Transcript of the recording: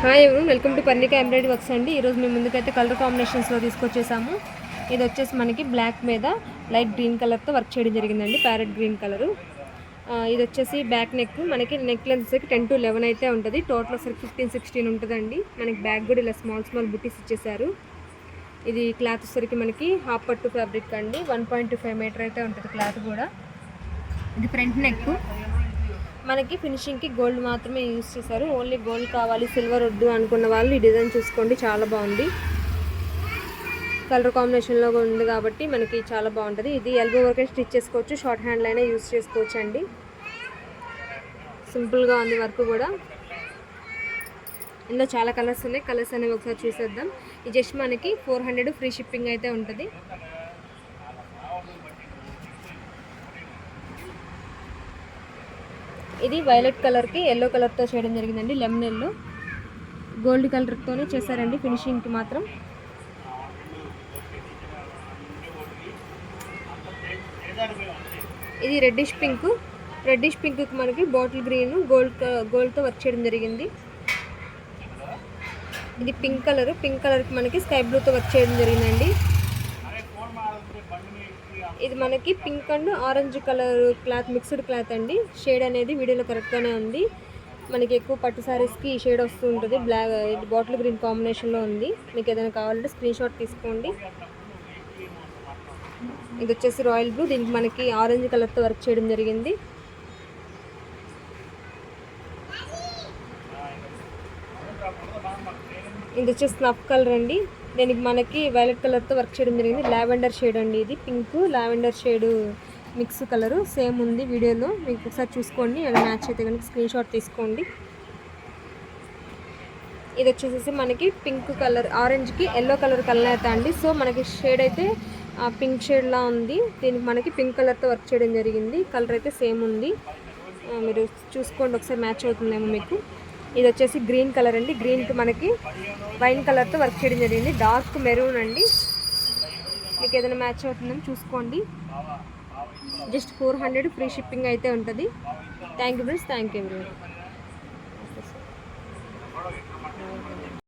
Hi ఎవరు, welcome to Parnika embroidery works అండి. ఈరోజు మేము ముందుకైతే కలర్ కాంబినేషన్స్లో తీసుకొచ్చేసాము. ఇది వచ్చేసి మనకి బ్లాక్ మీద లైట్ గ్రీన్ కలర్తో వర్క్ చేయడం జరిగిందండి, ప్యారెట్ గ్రీన్ కలరు. ఇది వచ్చేసి బ్యాక్ నెక్, మనకి నెక్ లెంత్ వచ్చేసి 10 to 11 అయితే ఉంటుంది. టోటల్ వచ్చేసి 15-16 ఉంటుందండి. మనకి బ్యాక్ కూడా ఇలా స్మాల్ బుటీస్ ఇచ్చేసారు. ఇది క్లాత్ వచ్చేసరికి మనకి హాఫ్ పట్టు ఫ్యాబ్రిక్ అండి, 1.25 మీటర్ అయితే ఉంటుంది క్లాత్ కూడా. ఇది ఫ్రంట్ నెక్, మనకి ఫినిషింగ్కి గోల్డ్ మాత్రమే యూజ్ చేశారు. ఓన్లీ గోల్డ్ కావాలి, సిల్వర్ వద్దు అనుకున్న వాళ్ళు ఈ డిజైన్ చూసుకోండి, చాలా బాగుంది. కలర్ కాంబినేషన్లో ఉంది కాబట్టి మనకి చాలా బాగుంటుంది. ఇది ఎల్బో వరకే స్టిచ్ చేసుకోవచ్చు, షార్ట్ హ్యాండ్లో అయినా యూజ్ చేసుకోవచ్చు అండి. సింపుల్గా ఉంది వర్క్ కూడా. ఇందులో చాలా కలర్స్ ఉన్నాయి, కలర్స్ అనేవి ఒకసారి చూసేద్దాం. ఇది జస్ట్ మనకి 400 ఫ్రీ షిప్పింగ్ అయితే ఉంటుంది. ఇది వైలెట్ కలర్కి ఎల్లో కలర్తో చేయడం జరిగిందండి, లెమన్ ఎల్లో. గోల్డ్ కలర్తోనే చేశారండి ఫినిషింగ్కి మాత్రం. ఇది రెడ్డిష్ పింక్ మనకి బాటిల్ గ్రీన్ గోల్డ్తో వర్క్ చేయడం జరిగింది. ఇది పింక్ కలర్కి మనకి స్కై బ్లూతో వర్క్ చేయడం జరిగిందండి. ఇది మనకి pink and orange colour cloth, mixed cloth అండి. షేడ్ అనేది వీడియోలో కరెక్ట్గానే ఉంది. మనకి ఎక్కువ పట్టు సారీస్కి ఈ షేడ్ వస్తూ ఉంటుంది. బ్లాక్ బాటిల్ గ్రీన్ కాంబినేషన్లో ఉంది. మీకు ఏదైనా కావాలంటే స్క్రీన్ షాట్ తీసుకోండి. ఇది వచ్చేసి రాయల్ బ్లూ, దీనికి మనకి ఆరెంజ్ కలర్తో వర్క్ చేయడం జరిగింది. ఇది వచ్చేసి స్నఫ్ కలర్ అండి, దీనికి మనకి వైలెట్ కలర్తో వర్క్ చేయడం జరిగింది. లావెండర్ షేడ్ అండి, ఇది pink lavender shade mix colour same ఉంది వీడియోలో. మీకు ఒకసారి చూసుకోండి, అది మ్యాచ్ అయితే కనుక స్క్రీన్ షాట్ తీసుకోండి. ఇది వచ్చేసి మనకి పింక్ కలర్ ఆరెంజ్కి ఎల్లో కలర్ కలర్ అండి. సో మనకి షేడ్ అయితే పింక్ షేడ్లా ఉంది. దీనికి మనకి పింక్ కలర్తో వర్క్ చేయడం జరిగింది. కలర్ అయితే సేమ్ ఉంది, మీరు చూసుకోండి ఒకసారి మ్యాచ్ అవుతుందేమో మీకు. ఇది వచ్చేసి గ్రీన్ కలర్ అండి, గ్రీన్కి మనకి వైన్ కలర్తో వర్క్ చేయడం జరిగింది. డార్క్ మెరూన్ అండి, మీకు ఏదైనా మ్యాచ్ అవుతుందని చూసుకోండి. జస్ట్ 400 ఫ్రీ షిప్పింగ్ అయితే ఉంటుంది. Thank you friends, thank you.